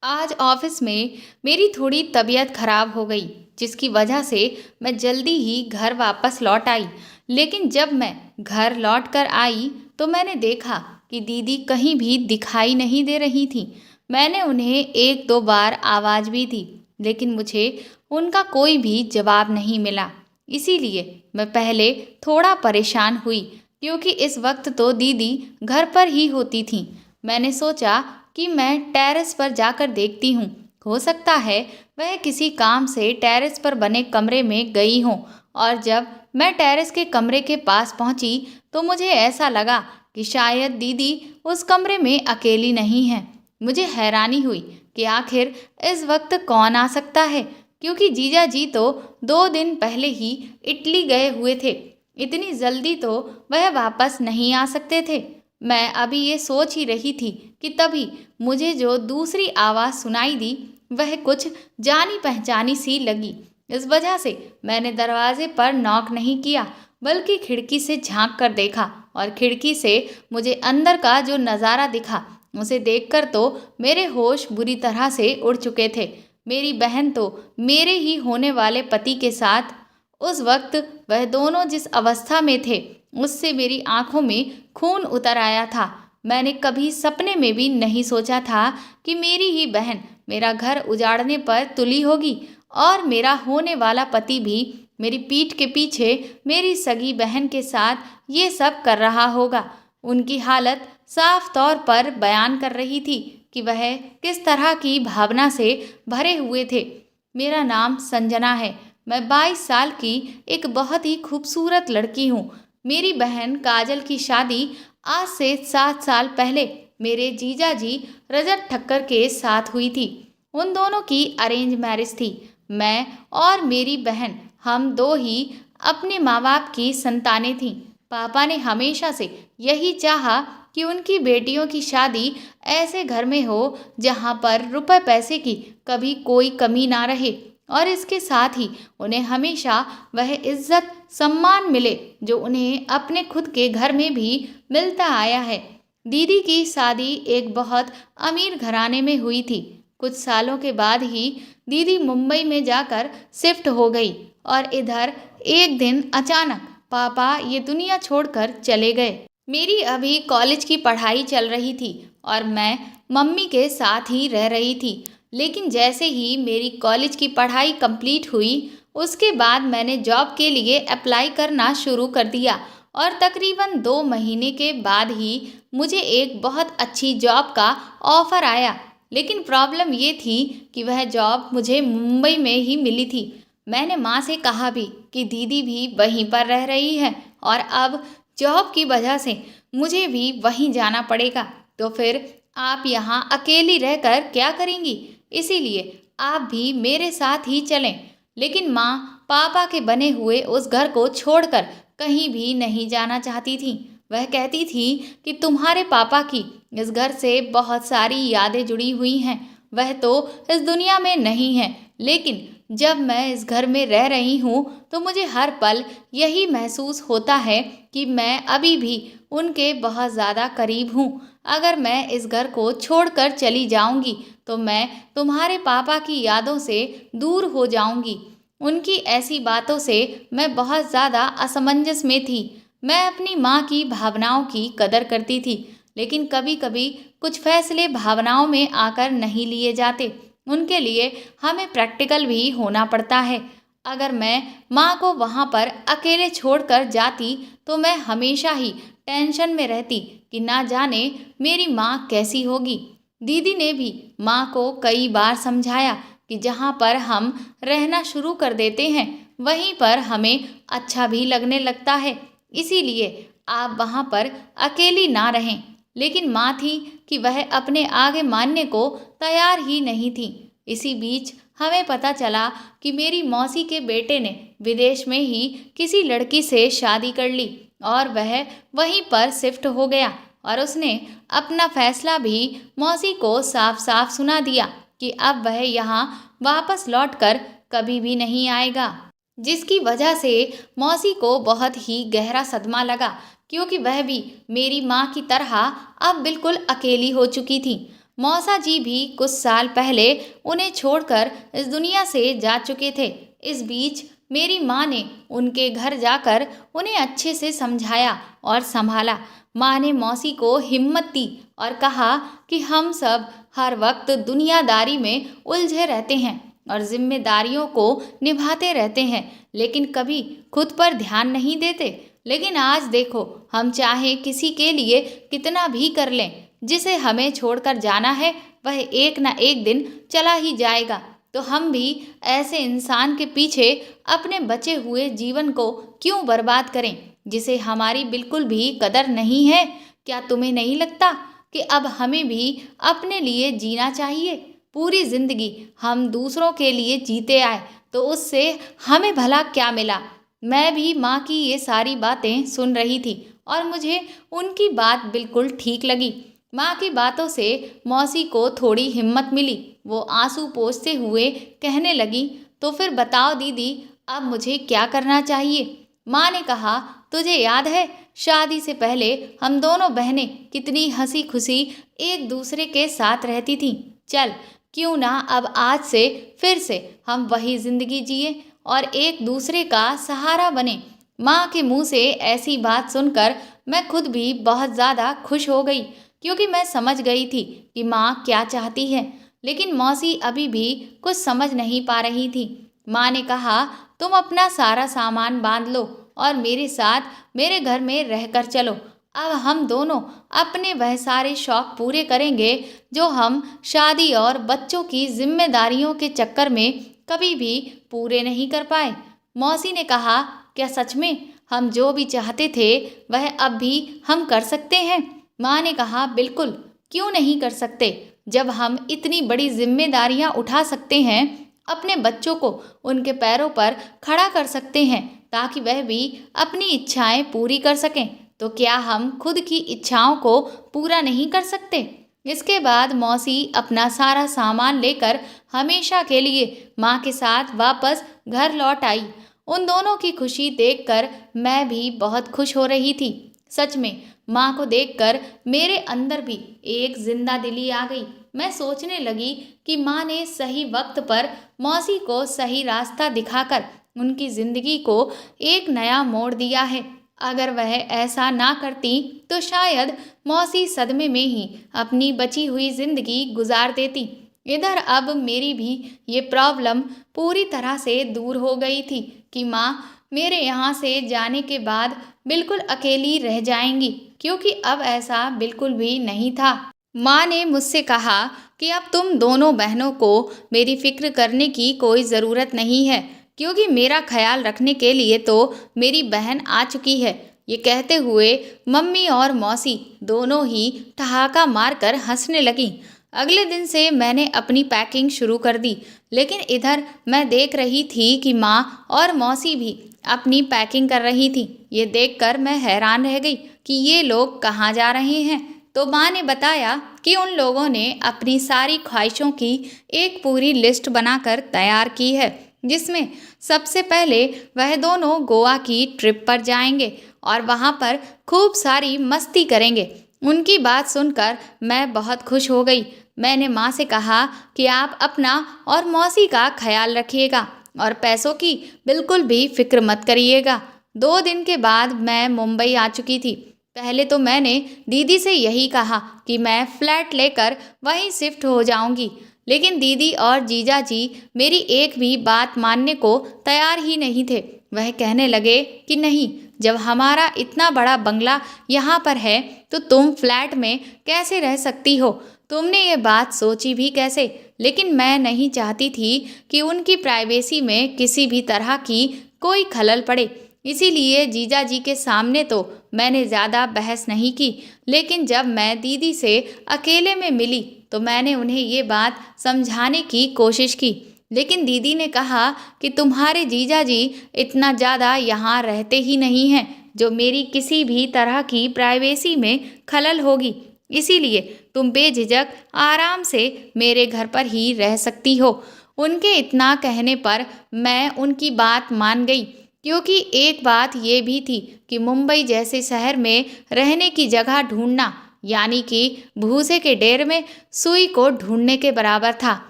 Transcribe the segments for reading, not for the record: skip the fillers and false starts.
आज ऑफिस में मेरी थोड़ी तबीयत खराब हो गई, जिसकी वजह से मैं जल्दी ही घर वापस लौट आई। लेकिन जब मैं घर लौट कर आई तो मैंने देखा कि दीदी कहीं भी दिखाई नहीं दे रही थी। मैंने उन्हें एक दो बार आवाज़ भी दी, लेकिन मुझे उनका कोई भी जवाब नहीं मिला। इसीलिए मैं पहले थोड़ा परेशान हुई, क्योंकि इस वक्त तो दीदी घर पर ही होती थी। मैंने सोचा कि मैं टेरेस पर जाकर देखती हूँ। हो सकता है वह किसी काम से टेरेस पर बने कमरे में गई हों। और जब मैं टेरेस के कमरे के पास पहुंची तो मुझे ऐसा लगा कि शायद दीदी उस कमरे में अकेली नहीं है। मुझे हैरानी हुई कि आखिर इस वक्त कौन आ सकता है, क्योंकि जीजा जी तो 2 दिन पहले ही इटली गए हुए थे। इतनी जल्दी तो वह वापस नहीं आ सकते थे। मैं अभी ये सोच ही रही थी कि तभी मुझे जो दूसरी आवाज़ सुनाई दी वह कुछ जानी पहचानी सी लगी। इस वजह से मैंने दरवाजे पर नॉक नहीं किया, बल्कि खिड़की से झांक कर देखा। और खिड़की से मुझे अंदर का जो नज़ारा दिखा, उसे देखकर तो मेरे होश बुरी तरह से उड़ चुके थे। मेरी बहन तो मेरे ही होने वाले पति के साथ उस वक्त वह दोनों जिस अवस्था में थे, उससे मेरी आंखों में खून उतर आया था। मैंने कभी सपने में भी नहीं सोचा था कि मेरी ही बहन मेरा घर उजाड़ने पर तुली होगी, और मेरा होने वाला पति भी मेरी पीठ के पीछे मेरी सगी बहन के साथ ये सब कर रहा होगा। उनकी हालत साफ तौर पर बयान कर रही थी कि वह किस तरह की भावना से भरे हुए थे। मेरा नाम संजना है। मैं 22 साल की एक बहुत ही खूबसूरत लड़की हूँ। मेरी बहन काजल की शादी आज से 7 साल पहले मेरे जीजा जी रजत ठक्कर के साथ हुई थी। उन दोनों की अरेंज मैरिज थी। मैं और मेरी बहन, हम दो ही अपने माँ बाप की संतानें थीं। पापा ने हमेशा से यही चाहा कि उनकी बेटियों की शादी ऐसे घर में हो जहाँ पर रुपए पैसे की कभी कोई कमी ना रहे, और इसके साथ ही उन्हें हमेशा वह इज्जत सम्मान मिले जो उन्हें अपने खुद के घर में भी मिलता आया है। दीदी की शादी एक बहुत अमीर घराने में हुई थी। कुछ सालों के बाद ही दीदी मुंबई में जाकर शिफ्ट हो गई, और इधर एक दिन अचानक पापा ये दुनिया छोड़कर चले गए। मेरी अभी कॉलेज की पढ़ाई चल रही थी और मैं मम्मी के साथ ही रह रही थी। लेकिन जैसे ही मेरी कॉलेज की पढ़ाई कंप्लीट हुई, उसके बाद मैंने जॉब के लिए अप्लाई करना शुरू कर दिया, और तकरीबन 2 महीने के बाद ही मुझे एक बहुत अच्छी जॉब का ऑफ़र आया। लेकिन प्रॉब्लम ये थी कि वह जॉब मुझे मुंबई में ही मिली थी। मैंने माँ से कहा भी कि दीदी भी वहीं पर रह रही है, और अब जॉब की वजह से मुझे भी वहीं जाना पड़ेगा। तो फिर आप यहाँ अकेली रहकर क्या करेंगी? इसीलिए आप भी मेरे साथ ही चलें। लेकिन माँ पापा के बने हुए उस घर को छोड़कर कहीं भी नहीं जाना चाहती थी। वह कहती थी कि तुम्हारे पापा की इस घर से बहुत सारी यादें जुड़ी हुई हैं। वह तो इस दुनिया में नहीं है, लेकिन जब मैं इस घर में रह रही हूँ तो मुझे हर पल यही महसूस होता है कि मैं अभी भी उनके बहुत ज़्यादा करीब हूँ। अगर मैं इस घर को छोड़कर चली जाऊंगी तो मैं तुम्हारे पापा की यादों से दूर हो जाऊंगी। उनकी ऐसी बातों से मैं बहुत ज़्यादा असमंजस में थी। मैं अपनी माँ की भावनाओं की कदर करती थी, लेकिन कभी कभी कुछ फैसले भावनाओं में आकर नहीं लिए जाते। उनके लिए हमें प्रैक्टिकल भी होना पड़ता है। अगर मैं माँ को वहाँ पर अकेले छोड़कर जाती तो मैं हमेशा ही टेंशन में रहती कि ना जाने मेरी माँ कैसी होगी। दीदी ने भी माँ को कई बार समझाया कि जहाँ पर हम रहना शुरू कर देते हैं वहीं पर हमें अच्छा भी लगने लगता है। इसीलिए आप वहाँ पर अकेली ना रहें। लेकिन माँ थी कि वह अपने आगे मानने को तैयार ही नहीं थी। इसी बीच हमें पता चला कि मेरी मौसी के बेटे ने विदेश में ही किसी लड़की से शादी कर ली, और वह वहीं पर शिफ्ट हो गया। और उसने अपना फैसला भी मौसी को साफ साफ सुना दिया कि अब वह यहाँ वापस लौटकर कभी भी नहीं आएगा। जिसकी वजह से मौसी को बहुत ही गहरा सदमा लगा, क्योंकि वह भी मेरी माँ की तरह अब बिल्कुल अकेली हो चुकी थी। मौसा जी भी कुछ साल पहले उन्हें छोड़कर इस दुनिया से जा चुके थे। इस बीच मेरी माँ ने उनके घर जाकर उन्हें अच्छे से समझाया और संभाला। माँ ने मौसी को हिम्मत दी और कहा कि हम सब हर वक्त दुनियादारी में उलझे रहते हैं और जिम्मेदारियों को निभाते रहते हैं, लेकिन कभी खुद पर ध्यान नहीं देते। लेकिन आज देखो, हम चाहे किसी के लिए कितना भी कर लें, जिसे हमें छोड़कर जाना है वह एक ना एक दिन चला ही जाएगा। तो हम भी ऐसे इंसान के पीछे अपने बचे हुए जीवन को क्यों बर्बाद करें, जिसे हमारी बिल्कुल भी कदर नहीं है। क्या तुम्हें नहीं लगता कि अब हमें भी अपने लिए जीना चाहिए? पूरी जिंदगी हम दूसरों के लिए जीते आए तो उससे हमें भला क्या मिला? मैं भी माँ की ये सारी बातें सुन रही थी और मुझे उनकी बात बिल्कुल ठीक लगी। माँ की बातों से मौसी को थोड़ी हिम्मत मिली। वो आंसू पोंछते हुए कहने लगी, तो फिर बताओ दीदी, अब मुझे क्या करना चाहिए? माँ ने कहा, तुझे याद है शादी से पहले हम दोनों बहनें कितनी हंसी खुशी एक दूसरे के साथ रहती थीं। चल, क्यों ना अब आज से फिर से हम वही जिंदगी जिए और एक दूसरे का सहारा बने। माँ के मुंह से ऐसी बात सुनकर मैं खुद भी बहुत ज़्यादा खुश हो गई, क्योंकि मैं समझ गई थी कि माँ क्या चाहती है। लेकिन मौसी अभी भी कुछ समझ नहीं पा रही थी। माँ ने कहा, तुम अपना सारा सामान बांध लो और मेरे साथ मेरे घर में रहकर चलो। अब हम दोनों अपने वह सारे शौक पूरे करेंगे जो हम शादी और बच्चों की जिम्मेदारियों के चक्कर में कभी भी पूरे नहीं कर पाए। मौसी ने कहा, क्या सच में हम जो भी चाहते थे वह अब भी हम कर सकते हैं? माँ ने कहा, बिल्कुल, क्यों नहीं कर सकते। जब हम इतनी बड़ी जिम्मेदारियां उठा सकते हैं, अपने बच्चों को उनके पैरों पर खड़ा कर सकते हैं ताकि वह भी अपनी इच्छाएं पूरी कर सकें, तो क्या हम खुद की इच्छाओं को पूरा नहीं कर सकते? इसके बाद मौसी अपना सारा सामान लेकर हमेशा के लिए माँ के साथ वापस घर लौट आई। उन दोनों की खुशी देखकर मैं भी बहुत खुश हो रही थी। सच में माँ को देखकर मेरे अंदर भी एक जिंदा दिली आ गई। मैं सोचने लगी कि माँ ने सही वक्त पर मौसी को सही रास्ता दिखाकर उनकी जिंदगी को एक नया मोड़ दिया है। अगर वह ऐसा ना करती तो शायद मौसी सदमे में ही अपनी बची हुई जिंदगी गुजार देती। इधर अब मेरी भी ये प्रॉब्लम पूरी तरह से दूर हो गई थी कि माँ मेरे यहाँ से जाने के बाद बिल्कुल अकेली रह जाएंगी, क्योंकि अब ऐसा बिल्कुल भी नहीं था। माँ ने मुझसे कहा कि अब तुम दोनों बहनों को मेरी फिक्र करने की कोई ज़रूरत नहीं है, क्योंकि मेरा ख्याल रखने के लिए तो मेरी बहन आ चुकी है। ये कहते हुए मम्मी और मौसी दोनों ही ठहाका मारकर हंसने लगीं। अगले दिन से मैंने अपनी पैकिंग शुरू कर दी, लेकिन इधर मैं देख रही थी कि माँ और मौसी भी अपनी पैकिंग कर रही थी। ये देखकर मैं हैरान रह गई कि ये लोग कहाँ जा रहे हैं। तो माँ ने बताया कि उन लोगों ने अपनी सारी ख्वाहिशों की एक पूरी लिस्ट बनाकर तैयार की है, जिसमें सबसे पहले वह दोनों गोवा की ट्रिप पर जाएंगे और वहाँ पर खूब सारी मस्ती करेंगे। उनकी बात सुनकर मैं बहुत खुश हो गई। मैंने माँ से कहा कि आप अपना और मौसी का ख्याल रखिएगा और पैसों की बिल्कुल भी फिक्र मत करिएगा। 2 दिन के बाद मैं मुंबई आ चुकी थी। पहले तो मैंने दीदी से यही कहा कि मैं फ्लैट लेकर वहीं शिफ्ट हो जाऊंगी, लेकिन दीदी और जीजा जी मेरी एक भी बात मानने को तैयार ही नहीं थे। वह कहने लगे कि नहीं, जब हमारा इतना बड़ा बंगला यहाँ पर है तो तुम फ्लैट में कैसे रह सकती हो? तुमने ये बात सोची भी कैसे? लेकिन मैं नहीं चाहती थी कि उनकी प्राइवेसी में किसी भी तरह की कोई खलल पड़े, इसीलिए जीजा जी के सामने तो मैंने ज़्यादा बहस नहीं की। लेकिन जब मैं दीदी से अकेले में मिली तो मैंने उन्हें ये बात समझाने की कोशिश की, लेकिन दीदी ने कहा कि तुम्हारे जीजा जी इतना ज़्यादा यहाँ रहते ही नहीं हैं जो मेरी किसी भी तरह की प्राइवेसी में खलल होगी, इसीलिए तुम बेझिझक आराम से मेरे घर पर ही रह सकती हो। उनके इतना कहने पर मैं उनकी बात मान गई, क्योंकि एक बात ये भी थी कि मुंबई जैसे शहर में रहने की जगह ढूंढना यानी कि भूसे के ढेर में सुई को ढूंढने के बराबर था।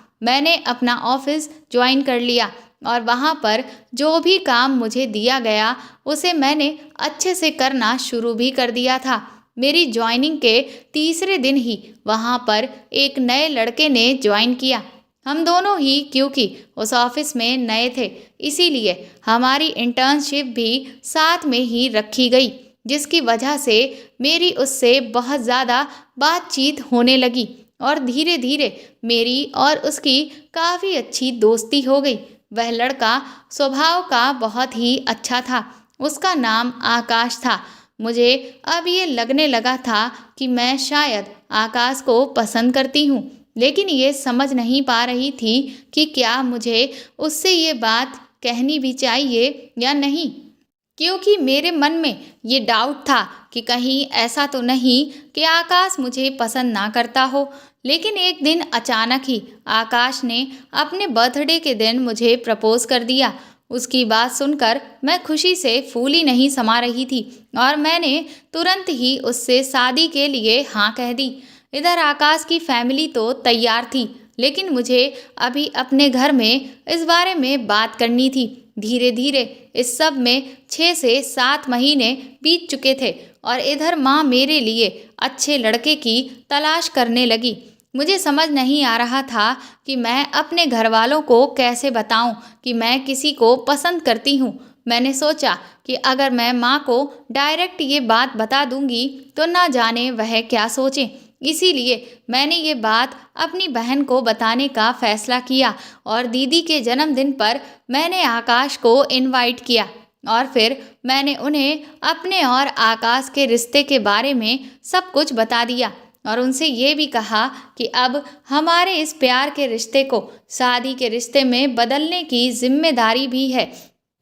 मैंने अपना ऑफिस ज्वाइन कर लिया और वहाँ पर जो भी काम मुझे दिया गया उसे मैंने अच्छे से करना शुरू भी कर दिया था। मेरी ज्वाइनिंग के तीसरे दिन ही वहाँ पर एक नए लड़के ने ज्वाइन किया। हम दोनों ही क्योंकि उस ऑफिस में नए थे, इसीलिए हमारी इंटर्नशिप भी साथ में ही रखी गई, जिसकी वजह से मेरी उससे बहुत ज़्यादा बातचीत होने लगी और धीरे धीरे मेरी और उसकी काफ़ी अच्छी दोस्ती हो गई। वह लड़का स्वभाव का बहुत ही अच्छा था। उसका नाम आकाश था। मुझे अब ये लगने लगा था कि मैं शायद आकाश को पसंद करती हूँ, लेकिन ये समझ नहीं पा रही थी कि क्या मुझे उससे ये बात कहनी भी चाहिए या नहीं, क्योंकि मेरे मन में ये डाउट था कि कहीं ऐसा तो नहीं कि आकाश मुझे पसंद ना करता हो। लेकिन एक दिन अचानक ही आकाश ने अपने बर्थडे के दिन मुझे प्रपोज कर दिया। उसकी बात सुनकर मैं खुशी से फूली नहीं समा रही थी और मैंने तुरंत ही उससे शादी के लिए हाँ कह दी। इधर आकाश की फैमिली तो तैयार थी, लेकिन मुझे अभी अपने घर में इस बारे में बात करनी थी। धीरे धीरे इस सब में 6 से 7 महीने बीत चुके थे और इधर माँ मेरे लिए अच्छे लड़के की तलाश करने लगी। मुझे समझ नहीं आ रहा था कि मैं अपने घर वालों को कैसे बताऊं कि मैं किसी को पसंद करती हूँ। मैंने सोचा कि अगर मैं माँ को डायरेक्ट ये बात बता दूंगी तो ना जाने वह क्या सोचें। इसीलिए मैंने ये बात अपनी बहन को बताने का फैसला किया और दीदी के जन्मदिन पर मैंने आकाश को इनवाइट किया और फिर मैंने उन्हें अपने और आकाश के रिश्ते के बारे में सब कुछ बता दिया और उनसे ये भी कहा कि अब हमारे इस प्यार के रिश्ते को शादी के रिश्ते में बदलने की जिम्मेदारी भी है,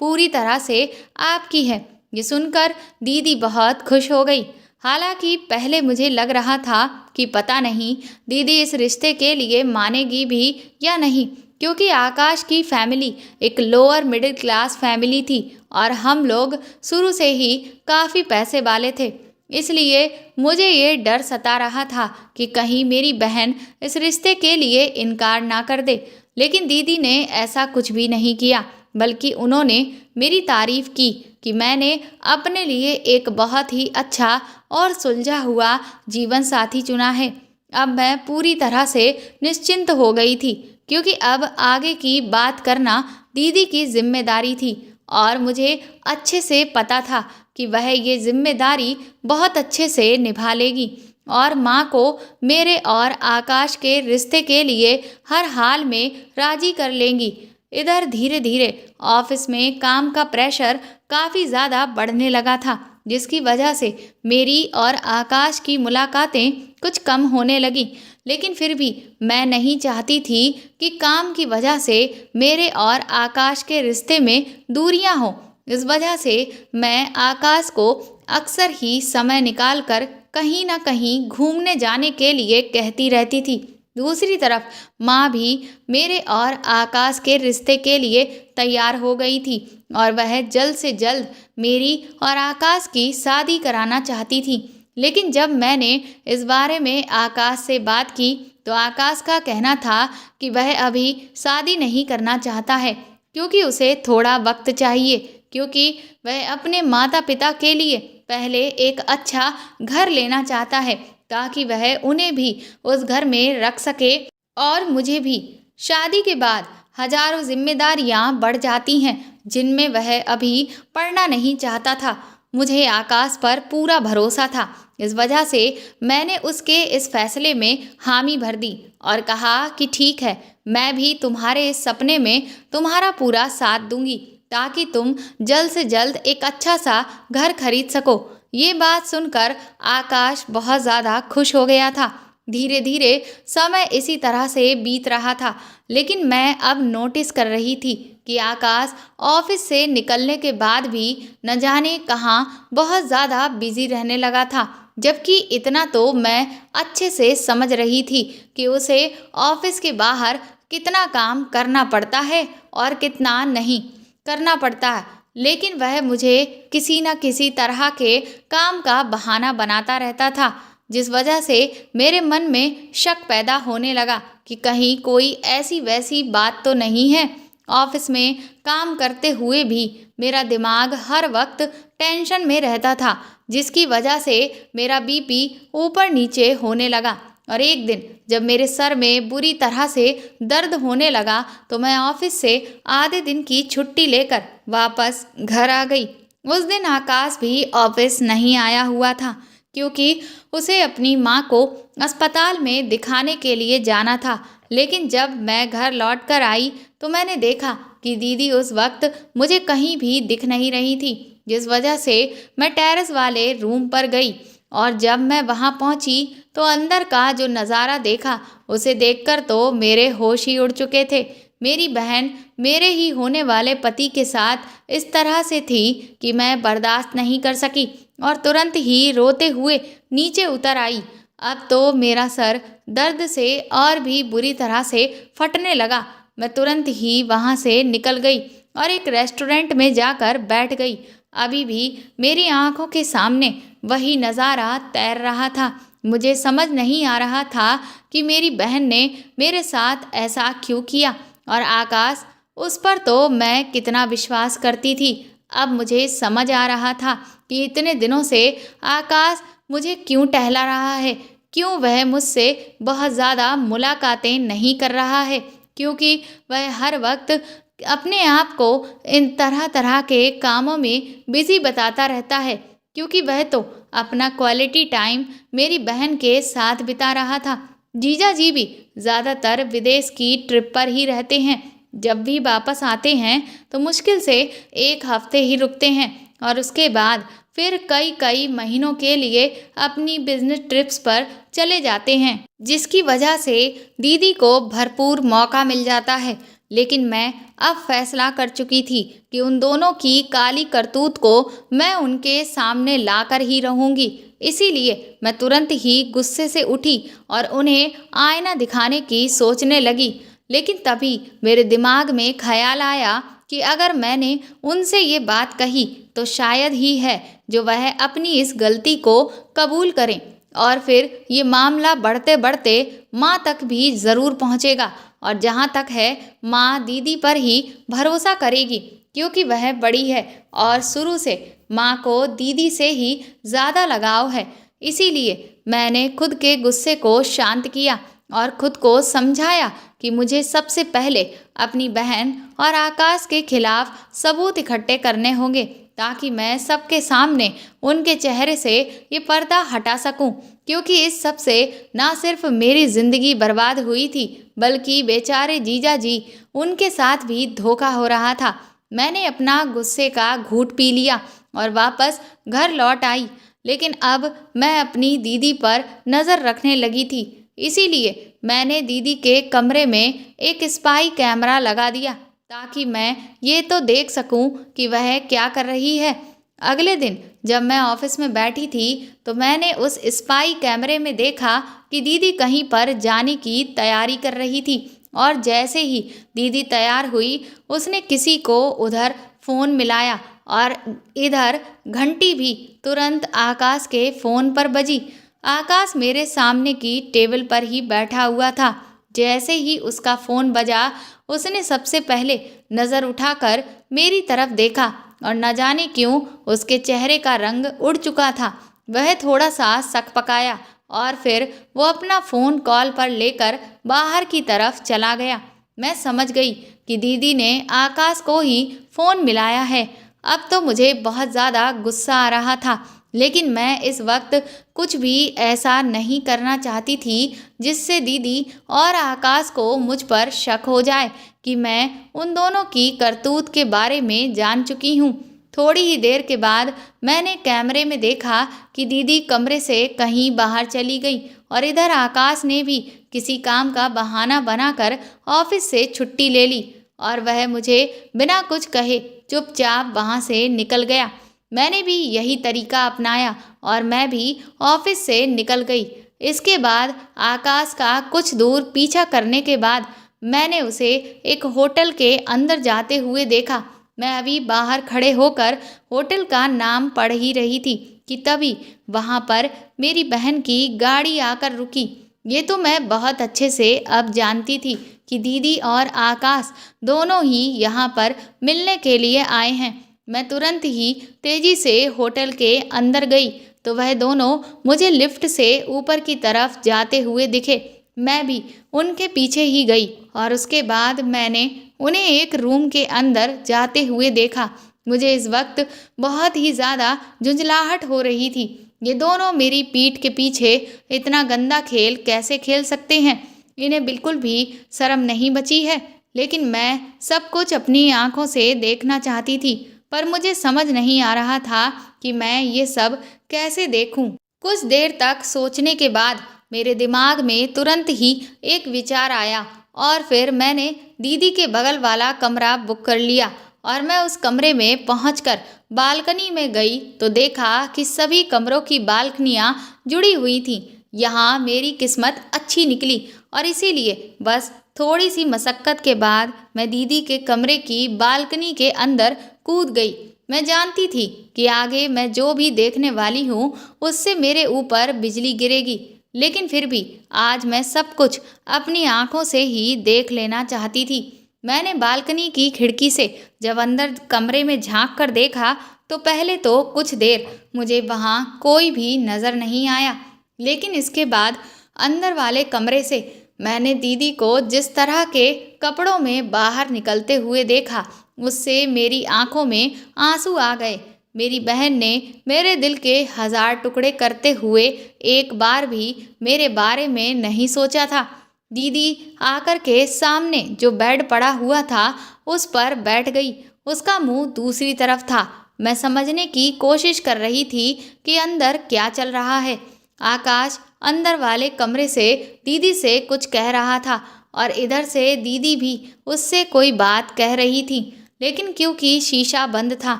पूरी तरह से आपकी है। ये सुनकर दीदी बहुत खुश हो गई। हालांकि पहले मुझे लग रहा था कि पता नहीं दीदी इस रिश्ते के लिए मानेगी भी या नहीं, क्योंकि आकाश की फैमिली एक लोअर मिडिल क्लास फैमिली थी और हम लोग शुरू से ही काफ़ी पैसे वाले थे। इसलिए मुझे ये डर सता रहा था कि कहीं मेरी बहन इस रिश्ते के लिए इनकार ना कर दे। लेकिन दीदी ने ऐसा कुछ भी नहीं किया, बल्कि उन्होंने मेरी तारीफ की कि मैंने अपने लिए एक बहुत ही अच्छा और सुलझा हुआ जीवन साथी चुना है। अब मैं पूरी तरह से निश्चिंत हो गई थी, क्योंकि अब आगे की बात करना दीदी की जिम्मेदारी थी और मुझे अच्छे से पता था कि वह ये जिम्मेदारी बहुत अच्छे से निभा लेगी और माँ को मेरे और आकाश के रिश्ते के लिए हर हाल में राजी कर लेंगी। इधर धीरे धीरे ऑफिस में काम का प्रेशर काफ़ी ज़्यादा बढ़ने लगा था, जिसकी वजह से मेरी और आकाश की मुलाकातें कुछ कम होने लगी। लेकिन फिर भी मैं नहीं चाहती थी कि काम की वजह से मेरे और आकाश के रिश्ते में दूरियां हों। इस वजह से मैं आकाश को अक्सर ही समय निकाल कर कहीं ना कहीं घूमने जाने के लिए कहती रहती थी। दूसरी तरफ माँ भी मेरे और आकाश के रिश्ते के लिए तैयार हो गई थी और वह जल्द से जल्द मेरी और आकाश की शादी कराना चाहती थी। लेकिन जब मैंने इस बारे में आकाश से बात की तो आकाश का कहना था कि वह अभी शादी नहीं करना चाहता है, क्योंकि उसे थोड़ा वक्त चाहिए, क्योंकि वह अपने माता पिता के लिए पहले एक अच्छा घर लेना चाहता है ताकि वह उन्हें भी उस घर में रख सके और मुझे भी। शादी के बाद हजारों जिम्मेदारियां बढ़ जाती हैं जिनमें वह अभी पड़ना नहीं चाहता था। मुझे आकाश पर पूरा भरोसा था, इस वजह से मैंने उसके इस फैसले में हामी भर दी और कहा कि ठीक है, मैं भी तुम्हारे इस सपने में तुम्हारा पूरा साथ दूंगी ताकि तुम जल्द से जल्द एक अच्छा सा घर खरीद सको। ये बात सुनकर आकाश बहुत ज़्यादा खुश हो गया था। धीरे धीरे समय इसी तरह से बीत रहा था, लेकिन मैं अब नोटिस कर रही थी कि आकाश ऑफिस से निकलने के बाद भी न जाने कहाँ बहुत ज़्यादा बिजी रहने लगा था। जबकि इतना तो मैं अच्छे से समझ रही थी कि उसे ऑफिस के बाहर कितना काम करना पड़ता है और कितना नहीं करना पड़ता है, लेकिन वह मुझे किसी न किसी तरह के काम का बहाना बनाता रहता था। जिस वजह से मेरे मन में शक पैदा होने लगा कि कहीं कोई ऐसी वैसी बात तो नहीं है। ऑफिस में काम करते हुए भी मेरा दिमाग हर वक्त टेंशन में रहता था, जिसकी वजह से मेरा बीपी ऊपर नीचे होने लगा। और एक दिन जब मेरे सर में बुरी तरह से दर्द होने लगा तो मैं ऑफिस से आधे दिन की छुट्टी लेकर वापस घर आ गई। उस दिन आकाश भी ऑफिस नहीं आया हुआ था, क्योंकि उसे अपनी माँ को अस्पताल में दिखाने के लिए जाना था। लेकिन जब मैं घर लौट कर आई तो मैंने देखा कि दीदी उस वक्त मुझे कहीं भी दिख नहीं रही थी, जिस वजह से मैं टेरेस वाले रूम पर गई। और जब मैं वहां पहुंची तो अंदर का जो नज़ारा देखा, उसे देखकर तो मेरे होश ही उड़ चुके थे। मेरी बहन मेरे ही होने वाले पति के साथ इस तरह से थी कि मैं बर्दाश्त नहीं कर सकी और तुरंत ही रोते हुए नीचे उतर आई। अब तो मेरा सर दर्द से और भी बुरी तरह से फटने लगा। मैं तुरंत ही वहां से निकल गई और एक रेस्टोरेंट में जाकर बैठ गई। अभी भी मेरी आंखों के सामने वही नज़ारा तैर रहा था। मुझे समझ नहीं आ रहा था कि मेरी बहन ने मेरे साथ ऐसा क्यों किया, और आकाश, उस पर तो मैं कितना विश्वास करती थी। अब मुझे समझ आ रहा था कि इतने दिनों से आकाश मुझे क्यों टहला रहा है, क्यों वह मुझसे बहुत ज़्यादा मुलाकातें नहीं कर रहा है, क्योंकि वह हर वक्त अपने आप को इन तरह तरह के कामों में बिजी बताता रहता है, क्योंकि वह तो अपना क्वालिटी टाइम मेरी बहन के साथ बिता रहा था। जीजा जी भी ज़्यादातर विदेश की ट्रिप पर ही रहते हैं। जब भी वापस आते हैं तो मुश्किल से एक हफ्ते ही रुकते हैं और उसके बाद फिर कई कई महीनों के लिए अपनी बिजनेस ट्रिप्स पर चले जाते हैं, जिसकी वजह से दीदी को भरपूर मौका मिल जाता है। लेकिन मैं अब फैसला कर चुकी थी कि उन दोनों की काली करतूत को मैं उनके सामने लाकर ही रहूंगी। इसीलिए मैं तुरंत ही गुस्से से उठी और उन्हें आईना दिखाने की सोचने लगी। लेकिन तभी मेरे दिमाग में ख्याल आया कि अगर मैंने उनसे ये बात कही तो शायद ही है जो वह अपनी इस गलती को कबूल करें, और फिर ये मामला बढ़ते बढ़ते माँ तक भी ज़रूर पहुँचेगा। और जहाँ तक है, माँ दीदी पर ही भरोसा करेगी, क्योंकि वह बड़ी है और शुरू से माँ को दीदी से ही ज़्यादा लगाव है। इसीलिए मैंने खुद के गुस्से को शांत किया और खुद को समझाया कि मुझे सबसे पहले अपनी बहन और आकाश के खिलाफ सबूत इकट्ठे करने होंगे, ताकि मैं सबके सामने उनके चेहरे से ये पर्दा हटा सकूं। क्योंकि इस सब से ना सिर्फ मेरी ज़िंदगी बर्बाद हुई थी, बल्कि बेचारे जीजा जी, उनके साथ भी धोखा हो रहा था। मैंने अपना गुस्से का घूंट पी लिया और वापस घर लौट आई। लेकिन अब मैं अपनी दीदी पर नज़र रखने लगी थी। इसीलिए मैंने दीदी के कमरे में एक स्पाई कैमरा लगा दिया, ताकि मैं ये तो देख सकूं कि वह क्या कर रही है। अगले दिन जब मैं ऑफिस में बैठी थी तो मैंने उस स्पाई कैमरे में देखा कि दीदी कहीं पर जाने की तैयारी कर रही थी, और जैसे ही दीदी तैयार हुई उसने किसी को उधर फ़ोन मिलाया और इधर घंटी भी तुरंत आकाश के फ़ोन पर बजी। आकाश मेरे सामने की टेबल पर ही बैठा हुआ था। जैसे ही उसका फ़ोन बजा, उसने सबसे पहले नज़र उठाकर मेरी तरफ देखा और न जाने क्यों उसके चेहरे का रंग उड़ चुका था। वह थोड़ा सा सकपकाया और फिर वो अपना फ़ोन कॉल पर लेकर बाहर की तरफ चला गया। मैं समझ गई कि दीदी ने आकाश को ही फ़ोन मिलाया है। अब तो मुझे बहुत ज़्यादा गुस्सा आ रहा था, लेकिन मैं इस वक्त कुछ भी ऐसा नहीं करना चाहती थी जिससे दीदी और आकाश को मुझ पर शक हो जाए कि मैं उन दोनों की करतूत के बारे में जान चुकी हूँ। थोड़ी ही देर के बाद मैंने कैमरे में देखा कि दीदी कमरे से कहीं बाहर चली गई और इधर आकाश ने भी किसी काम का बहाना बनाकर ऑफिस से छुट्टी ले ली और वह मुझे बिना कुछ कहे चुपचाप वहाँ से निकल गया। मैंने भी यही तरीका अपनाया और मैं भी ऑफिस से निकल गई। इसके बाद आकाश का कुछ दूर पीछा करने के बाद मैंने उसे एक होटल के अंदर जाते हुए देखा। मैं अभी बाहर खड़े होकर होटल का नाम पढ़ ही रही थी कि तभी वहाँ पर मेरी बहन की गाड़ी आकर रुकी। ये तो मैं बहुत अच्छे से अब जानती थी कि दीदी और आकाश दोनों ही यहाँ पर मिलने के लिए आए हैं। मैं तुरंत ही तेजी से होटल के अंदर गई तो वह दोनों मुझे लिफ्ट से ऊपर की तरफ जाते हुए दिखे। मैं भी उनके पीछे ही गई और उसके बाद मैंने उन्हें एक रूम के अंदर जाते हुए देखा। मुझे इस वक्त बहुत ही ज़्यादा झुंझलाहट हो रही थी। ये दोनों मेरी पीठ के पीछे इतना गंदा खेल कैसे खेल सकते हैं? इन्हें बिल्कुल भी शर्म नहीं बची है। लेकिन मैं सब कुछ अपनी आंखों से देखना चाहती थी, पर मुझे समझ नहीं आ रहा था कि मैं ये सब कैसे देखूं। कुछ देर तक सोचने के बाद मेरे दिमाग में तुरंत ही एक विचार आया और फिर मैंने दीदी के बगल वाला कमरा बुक कर लिया और मैं उस कमरे में पहुंचकर बालकनी में गई तो देखा कि सभी कमरों की बालकनियां जुड़ी हुई थीं। यहाँ मेरी किस्मत अच्छी निकली और इसीलिए बस थोड़ी सी मशक्क़त के बाद मैं दीदी के कमरे की बालकनी के अंदर कूद गई। मैं जानती थी कि आगे मैं जो भी देखने वाली हूँ उससे मेरे ऊपर बिजली गिरेगी, लेकिन फिर भी आज मैं सब कुछ अपनी आंखों से ही देख लेना चाहती थी। मैंने बालकनी की खिड़की से जब अंदर कमरे में झांक कर देखा तो पहले तो कुछ देर मुझे वहाँ कोई भी नज़र नहीं आया, लेकिन इसके बाद अंदर वाले कमरे से मैंने दीदी को जिस तरह के कपड़ों में बाहर निकलते हुए देखा उससे मेरी आंखों में आंसू आ गए। मेरी बहन ने मेरे दिल के 1000 टुकड़े करते हुए एक बार भी मेरे बारे में नहीं सोचा था। दीदी आकर के सामने जो बेड पड़ा हुआ था उस पर बैठ गई। उसका मुंह दूसरी तरफ था। मैं समझने की कोशिश कर रही थी कि अंदर क्या चल रहा है। आकाश अंदर वाले कमरे से दीदी से कुछ कह रहा था और इधर से दीदी भी उससे कोई बात कह रही थी, लेकिन क्योंकि शीशा बंद था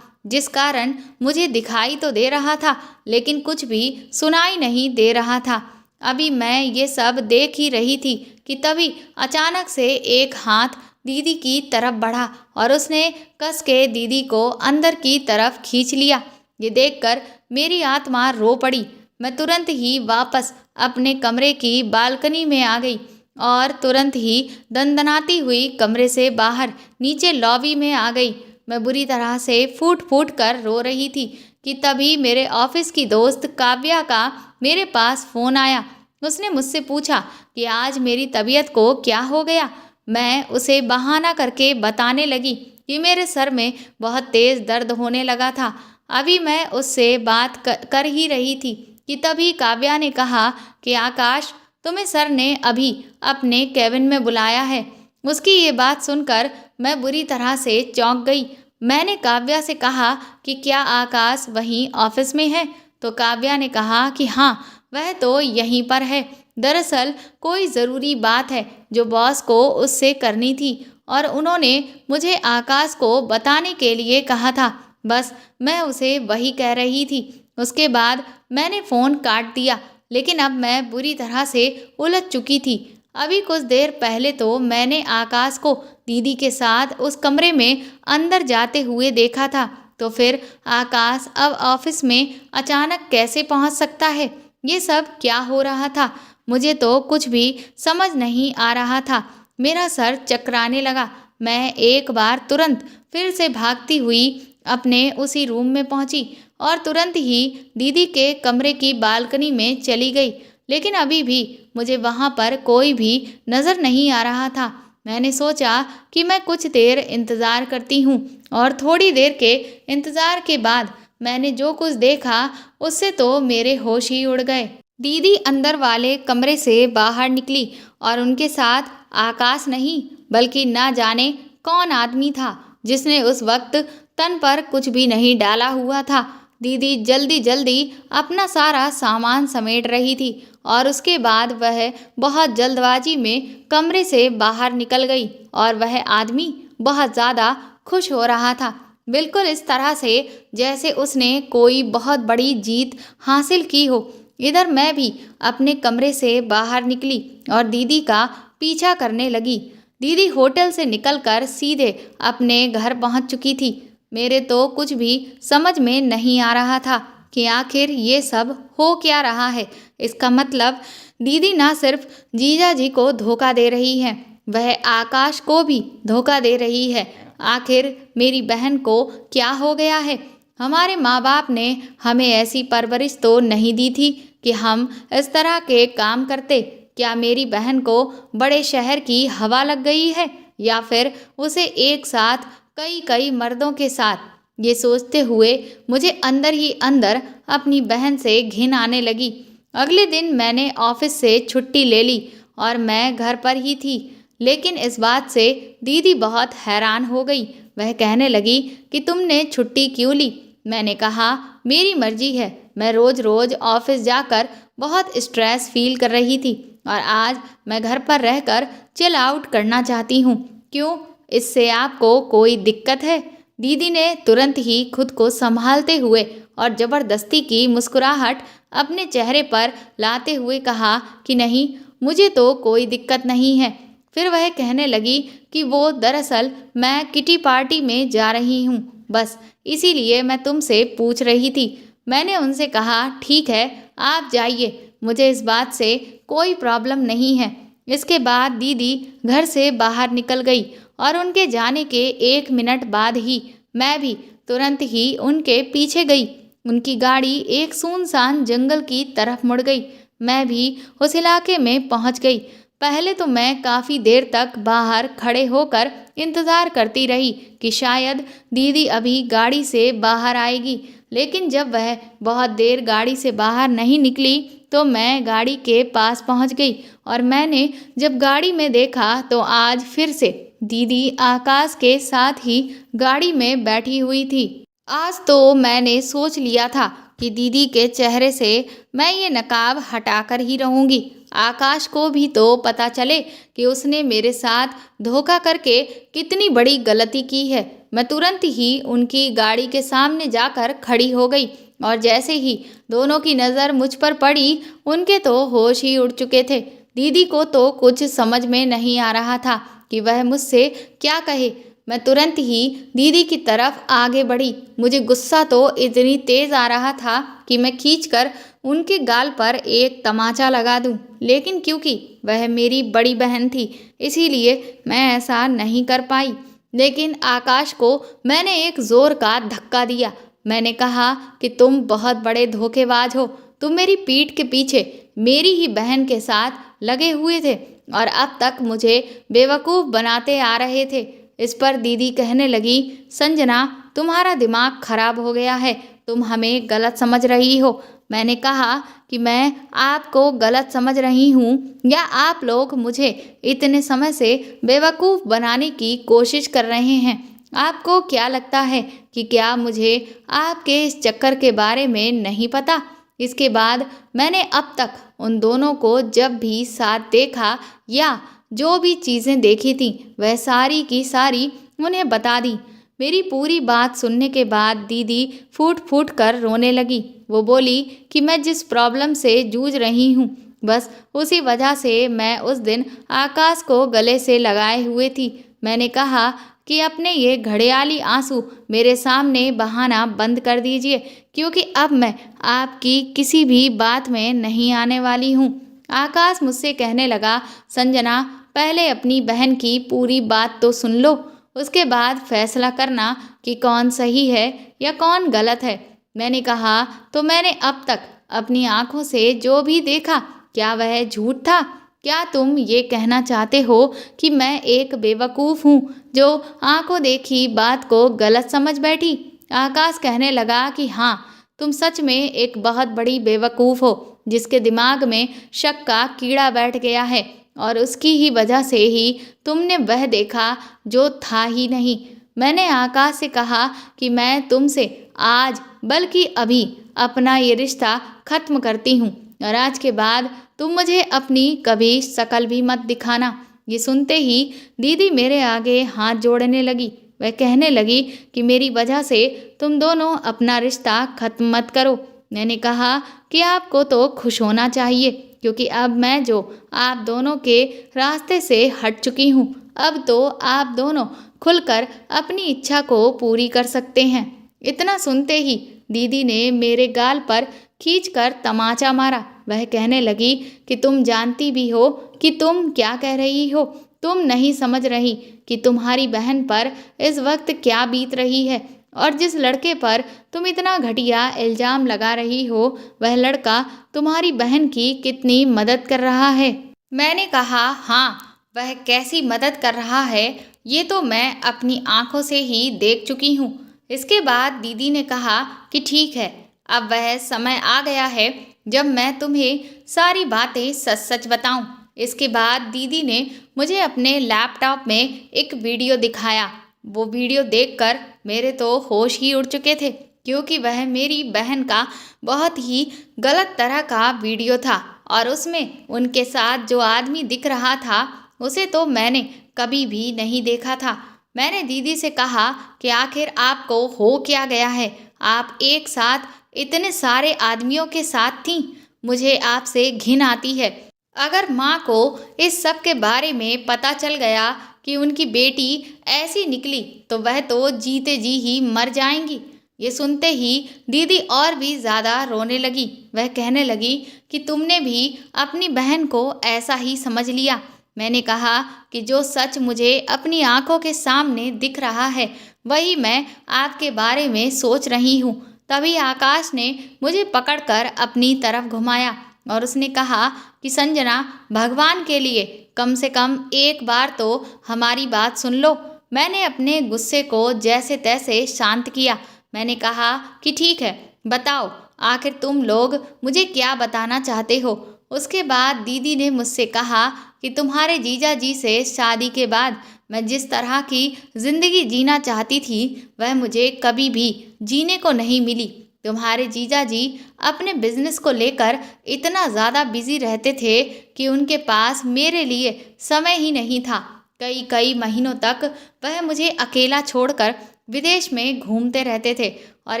जिस कारण मुझे दिखाई तो दे रहा था लेकिन कुछ भी सुनाई नहीं दे रहा था। अभी मैं ये सब देख ही रही थी कि तभी अचानक से एक हाथ दीदी की तरफ बढ़ा और उसने कस के दीदी को अंदर की तरफ खींच लिया। ये देखकर मेरी आत्मा रो पड़ी। मैं तुरंत ही वापस अपने कमरे की बालकनी में आ गई और तुरंत ही दंदनाती हुई कमरे से बाहर नीचे लॉबी में आ गई। मैं बुरी तरह से फूट फूट कर रो रही थी कि तभी मेरे ऑफिस की दोस्त काव्या का मेरे पास फ़ोन आया। उसने मुझसे पूछा कि आज मेरी तबीयत को क्या हो गया। मैं उसे बहाना करके बताने लगी कि मेरे सर में बहुत तेज़ दर्द होने लगा था। अभी मैं उससे बात कर ही रही थी कि तभी काव्या ने कहा कि आकाश, तुम्हें सर ने अभी अपने केबिन में बुलाया है। उसकी ये बात सुनकर मैं बुरी तरह से चौंक गई। मैंने काव्या से कहा कि क्या आकाश वहीं ऑफिस में है? तो काव्या ने कहा कि हाँ, वह तो यहीं पर है। दरअसल कोई ज़रूरी बात है जो बॉस को उससे करनी थी और उन्होंने मुझे आकाश को बताने के लिए कहा था। बस मैं उसे वही कह रही थी। उसके बाद मैंने फ़ोन काट दिया, लेकिन अब मैं बुरी तरह से उलझ चुकी थी। अभी कुछ देर पहले तो मैंने आकाश को दीदी के साथ उस कमरे में अंदर जाते हुए देखा था, तो फिर आकाश अब ऑफिस में अचानक कैसे पहुंच सकता है? ये सब क्या हो रहा था? मुझे तो कुछ भी समझ नहीं आ रहा था। मेरा सर चकराने लगा। मैं एक बार तुरंत फिर से भागती हुई अपने उसी रूम में पहुंची और तुरंत ही दीदी के कमरे की बालकनी में चली गई, लेकिन अभी भी मुझे वहाँ पर कोई भी नज़र नहीं आ रहा था। मैंने सोचा कि मैं कुछ देर इंतज़ार करती हूँ और थोड़ी देर के इंतज़ार के बाद मैंने जो कुछ देखा उससे तो मेरे होश ही उड़ गए। दीदी अंदर वाले कमरे से बाहर निकली और उनके साथ आकाश नहीं बल्कि ना जाने कौन आदमी था जिसने उस वक्त तन पर कुछ भी नहीं डाला हुआ था। दीदी जल्दी जल्दी अपना सारा सामान समेट रही थी और उसके बाद वह बहुत जल्दबाजी में कमरे से बाहर निकल गई और वह आदमी बहुत ज़्यादा खुश हो रहा था, बिल्कुल इस तरह से जैसे उसने कोई बहुत बड़ी जीत हासिल की हो। इधर मैं भी अपने कमरे से बाहर निकली और दीदी का पीछा करने लगी, दीदी होटल से निकलकर सीधे अपने घर पहुंच चुकी थी। मेरे तो कुछ भी समझ में नहीं आ रहा था कि आखिर ये सब हो क्या रहा है। इसका मतलब दीदी ना सिर्फ जीजा जी को धोखा दे रही है, वह आकाश को भी धोखा दे रही है। आखिर मेरी बहन को क्या हो गया है? हमारे माँ बाप ने हमें ऐसी परवरिश तो नहीं दी थी कि हम इस तरह के काम करते। क्या मेरी बहन को बड़े शहर की हवा लग गई है, या फिर उसे एक साथ कई कई मर्दों के साथ? ये सोचते हुए मुझे अंदर ही अंदर अपनी बहन से घिन आने लगी। अगले दिन मैंने ऑफिस से छुट्टी ले ली और मैं घर पर ही थी। लेकिन इस बात से दीदी बहुत हैरान हो गई। वह कहने लगी कि तुमने छुट्टी क्यों ली? मैंने कहा मेरी मर्जी है। मैं रोज रोज ऑफिस जाकर बहुत स्ट्रेस फील कर रही थी और आज मैं घर पर रहकर चिल आउट करना चाहती हूँ। क्यों, इससे आपको कोई दिक्कत है? दीदी ने तुरंत ही खुद को संभालते हुए और जबरदस्ती की मुस्कुराहट अपने चेहरे पर लाते हुए कहा कि नहीं, मुझे तो कोई दिक्कत नहीं है। फिर वह कहने लगी कि वो दरअसल मैं किटी पार्टी में जा रही हूँ, बस इसीलिए मैं तुमसे पूछ रही थी। मैंने उनसे कहा ठीक है, आप जाइए, मुझे इस बात से कोई प्रॉब्लम नहीं है। इसके बाद दीदी घर से बाहर निकल गई और उनके जाने के 1 मिनट बाद ही मैं भी तुरंत ही उनके पीछे गई। उनकी गाड़ी एक सुनसान जंगल की तरफ मुड़ गई। मैं भी उस इलाके में पहुंच गई। पहले तो मैं काफ़ी देर तक बाहर खड़े होकर इंतज़ार करती रही कि शायद दीदी अभी गाड़ी से बाहर आएगी, लेकिन जब वह बहुत देर गाड़ी से बाहर नहीं निकली तो मैं गाड़ी के पास पहुंच गई और मैंने जब गाड़ी में देखा तो आज फिर से दीदी आकाश के साथ ही गाड़ी में बैठी हुई थी। आज तो मैंने सोच लिया था कि दीदी के चेहरे से मैं ये नकाब हटाकर ही रहूंगी। आकाश को भी तो पता चले कि उसने मेरे साथ धोखा करके कितनी बड़ी गलती की है। मैं तुरंत ही उनकी गाड़ी के सामने जाकर खड़ी हो गई और जैसे ही दोनों की नज़र मुझ पर पड़ी, उनके तो होश ही उड़ चुके थे। दीदी को तो कुछ समझ में नहीं आ रहा था कि वह मुझसे क्या कहे। मैं तुरंत ही दीदी की तरफ आगे बढ़ी। मुझे गुस्सा तो इतनी तेज़ आ रहा था कि मैं खींचकर उनके गाल पर एक तमाचा लगा दूं, लेकिन क्योंकि वह मेरी बड़ी बहन थी इसीलिए मैं ऐसा नहीं कर पाई। लेकिन आकाश को मैंने एक ज़ोर का धक्का दिया। मैंने कहा कि तुम बहुत बड़े धोखेबाज हो। तुम मेरी पीठ के पीछे मेरी ही बहन के साथ लगे हुए थे और अब तक मुझे बेवकूफ़ बनाते आ रहे थे। इस पर दीदी कहने लगी, संजना, तुम्हारा दिमाग खराब हो गया है, तुम हमें गलत समझ रही हो। मैंने कहा कि मैं आपको गलत समझ रही हूँ या आप लोग मुझे इतने समय से बेवकूफ़ बनाने की कोशिश कर रहे हैं? आपको क्या लगता है कि क्या मुझे आपके इस चक्कर के बारे में नहीं पता? इसके बाद मैंने अब तक उन दोनों को जब भी साथ देखा या जो भी चीज़ें देखी थी वह सारी की सारी उन्हें बता दी। मेरी पूरी बात सुनने के बाद दीदी फूट फूट कर रोने लगी। वो बोली कि मैं जिस प्रॉब्लम से जूझ रही हूँ बस उसी वजह से मैं उस दिन आकाश को गले से लगाए हुए थी। मैंने कहा कि अपने ये घड़ियाली आंसू मेरे सामने बहाना बंद कर दीजिए, क्योंकि अब मैं आपकी किसी भी बात में नहीं आने वाली हूँ। आकाश मुझसे कहने लगा, संजना, पहले अपनी बहन की पूरी बात तो सुन लो, उसके बाद फैसला करना कि कौन सही है या कौन गलत है। मैंने कहा, तो मैंने अब तक अपनी आंखों से जो भी देखा क्या वह झूठ था? क्या तुम ये कहना चाहते हो कि मैं एक बेवकूफ़ हूँ जो आंखों देखी बात को गलत समझ बैठी? आकाश कहने लगा कि हाँ, तुम सच में एक बहुत बड़ी बेवकूफ़ हो जिसके दिमाग में शक का कीड़ा बैठ गया है और उसकी ही वजह से ही तुमने वह देखा जो था ही नहीं। मैंने आकाश से कहा कि मैं तुमसे आज बल्कि अभी अपना ये रिश्ता ख़त्म करती हूँ और आज के बाद तुम मुझे अपनी कभी शक्ल भी मत दिखाना। ये सुनते ही दीदी मेरे आगे हाथ जोड़ने लगी। वह कहने लगी कि मेरी वजह से तुम दोनों अपना रिश्ता ख़त्म मत करो। मैंने कहा कि आपको तो खुश होना चाहिए, क्योंकि अब मैं जो आप दोनों के रास्ते से हट चुकी हूँ। अब तो आप दोनों खुलकर अपनी इच्छा को पूरी कर सकते हैं। इतना सुनते ही दीदी ने मेरे गाल पर खींचकर तमाचा मारा। वह कहने लगी कि तुम जानती भी हो कि तुम क्या कह रही हो। तुम नहीं समझ रही कि तुम्हारी बहन पर इस वक्त क्या बीत रही है, और जिस लड़के पर तुम इतना घटिया इल्जाम लगा रही हो वह लड़का तुम्हारी बहन की कितनी मदद कर रहा है। मैंने कहा, हाँ, वह कैसी मदद कर रहा है ये तो मैं अपनी आंखों से ही देख चुकी हूँ। इसके बाद दीदी ने कहा कि ठीक है, अब वह समय आ गया है जब मैं तुम्हें सारी बातें सच सच बताऊं। इसके बाद दीदी ने मुझे अपने लैपटॉप में एक वीडियो दिखाया। वो वीडियो देखकर मेरे तो होश ही उड़ चुके थे, क्योंकि वह मेरी बहन का बहुत ही गलत तरह का वीडियो था और उसमें उनके साथ जो आदमी दिख रहा था उसे तो मैंने कभी भी नहीं देखा था। मैंने दीदी से कहा कि आखिर आपको हो क्या गया है, आप एक साथ इतने सारे आदमियों के साथ थीं। मुझे आपसे घिन आती है। अगर माँ को इस सब के बारे में पता चल गया कि उनकी बेटी ऐसी निकली तो वह तो जीते जी ही मर जाएंगी। ये सुनते ही दीदी और भी ज़्यादा रोने लगी। वह कहने लगी कि तुमने भी अपनी बहन को ऐसा ही समझ लिया। मैंने कहा कि जो सच मुझे अपनी आंखों के सामने दिख रहा है वही मैं आपके बारे में सोच रही हूँ। तभी आकाश ने मुझे पकड़कर अपनी तरफ घुमाया और उसने कहा कि संजना, भगवान के लिए कम से कम एक बार तो हमारी बात सुन लो। मैंने अपने गुस्से को जैसे तैसे शांत किया। मैंने कहा कि ठीक है, बताओ आखिर तुम लोग मुझे क्या बताना चाहते हो। उसके बाद दीदी ने मुझसे कहा कि तुम्हारे जीजा जी से शादी के बाद मैं जिस तरह की ज़िंदगी जीना चाहती थी वह मुझे कभी भी जीने को नहीं मिली। तुम्हारे जीजा जी अपने बिजनेस को लेकर इतना ज़्यादा बिजी रहते थे कि उनके पास मेरे लिए समय ही नहीं था। कई कई महीनों तक वह मुझे अकेला छोड़कर विदेश में घूमते रहते थे और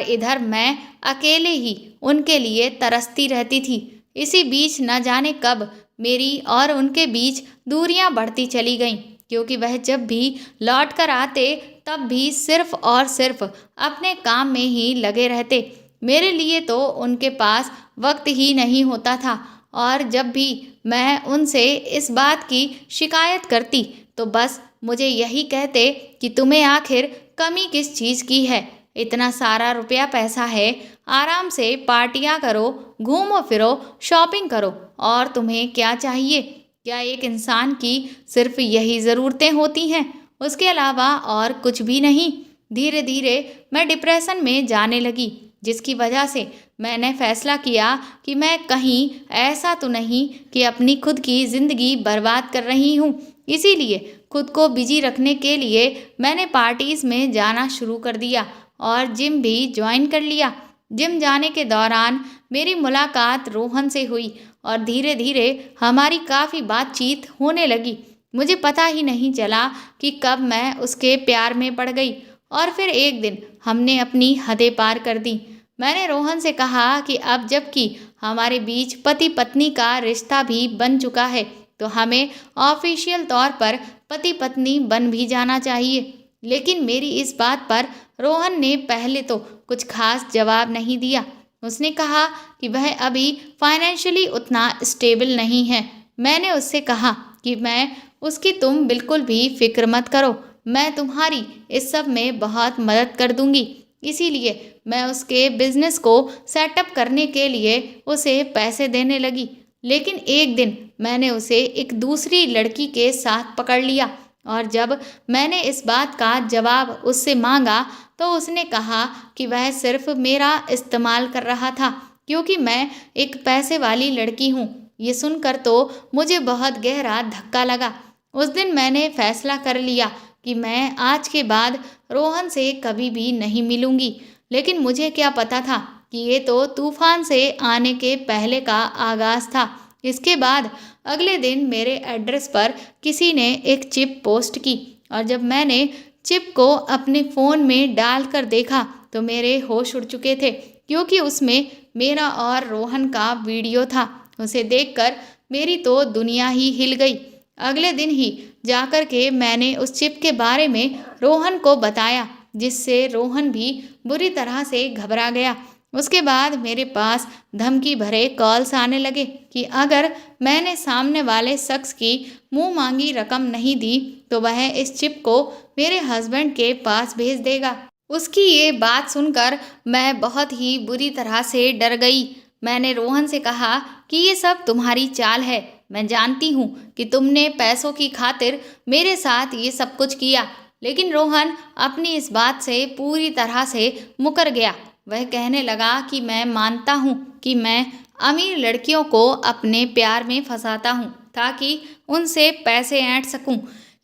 इधर मैं अकेले ही उनके लिए तरसती रहती थी। इसी बीच न जाने कब मेरी और उनके बीच दूरियां बढ़ती चली गईं, क्योंकि वह जब भी लौट कर आते तब भी सिर्फ और सिर्फ अपने काम में ही लगे रहते। मेरे लिए तो उनके पास वक्त ही नहीं होता था, और जब भी मैं उनसे इस बात की शिकायत करती तो बस मुझे यही कहते कि तुम्हें आखिर कमी किस चीज़ की है। इतना सारा रुपया पैसा है, आराम से पार्टियां करो, घूमो फिरो, शॉपिंग करो, और तुम्हें क्या चाहिए। क्या एक इंसान की सिर्फ यही ज़रूरतें होती हैं, उसके अलावा और कुछ भी नहीं। धीरे धीरे मैं डिप्रेशन में जाने लगी, जिसकी वजह से मैंने फैसला किया कि मैं कहीं ऐसा तो नहीं कि अपनी खुद की ज़िंदगी बर्बाद कर रही हूँ। इसीलिए खुद को बिजी रखने के लिए मैंने पार्टीज़ में जाना शुरू कर दिया और जिम भी ज्वाइन कर लिया। जिम जाने के दौरान मेरी मुलाकात रोहन से हुई और धीरे धीरे हमारी काफ़ी बातचीत होने लगी। मुझे पता ही नहीं चला कि कब मैं उसके प्यार में पड़ गई और फिर एक दिन हमने अपनी हदें पार कर दी। मैंने रोहन से कहा कि अब जबकि हमारे बीच पति पत्नी का रिश्ता भी बन चुका है तो हमें ऑफिशियल तौर पर पति पत्नी बन भी जाना चाहिए। लेकिन मेरी इस बात पर रोहन ने पहले तो कुछ खास जवाब नहीं दिया। उसने कहा कि वह अभी फाइनेंशियली उतना स्टेबल नहीं है। मैंने उससे कहा कि मैं उसकी तुम बिल्कुल भी फिक्र मत करो, मैं तुम्हारी इस सब में बहुत मदद कर दूंगी। इसीलिए मैं उसके बिजनेस को सेटअप करने के लिए उसे पैसे देने लगी। लेकिन एक दिन मैंने उसे एक दूसरी लड़की के साथ पकड़ लिया और जब मैंने इस बात का जवाब उससे मांगा तो उसने कहा कि वह सिर्फ मेरा इस्तेमाल कर रहा था क्योंकि मैं एक पैसे वाली लड़की हूँ। ये सुनकर तो मुझे बहुत गहरा धक्का लगा। उस दिन मैंने फैसला कर लिया कि मैं आज के बाद रोहन से कभी भी नहीं मिलूंगी। लेकिन मुझे क्या पता था कि ये तो तूफान से आने के पहले का आगाज़ था। इसके बाद अगले दिन मेरे एड्रेस पर किसी ने एक चिप पोस्ट की और जब मैंने चिप को अपने फ़ोन में डाल कर देखा तो मेरे होश उड़ चुके थे क्योंकि उसमें मेरा और रोहन का वीडियो था। उसे देखकर मेरी तो दुनिया ही हिल गई। अगले दिन ही जाकर के मैंने उस चिप के बारे में रोहन को बताया, जिससे रोहन भी बुरी तरह से घबरा गया। उसके बाद मेरे पास धमकी भरे कॉल्स आने लगे कि अगर मैंने सामने वाले शख्स की मुंह मांगी रकम नहीं दी तो वह इस चिप को मेरे हस्बैंड के पास भेज देगा। उसकी ये बात सुनकर मैं बहुत ही बुरी तरह से डर गई। मैंने रोहन से कहा कि ये सब तुम्हारी चाल है। मैं जानती हूँ कि तुमने पैसों की खातिर मेरे साथ ये सब कुछ किया, लेकिन रोहन अपनी इस बात से पूरी तरह से मुकर गया। वह कहने लगा कि मैं मानता हूँ कि मैं अमीर लड़कियों को अपने प्यार में फंसाता हूँ ताकि उनसे पैसे ऐंठ सकूँ,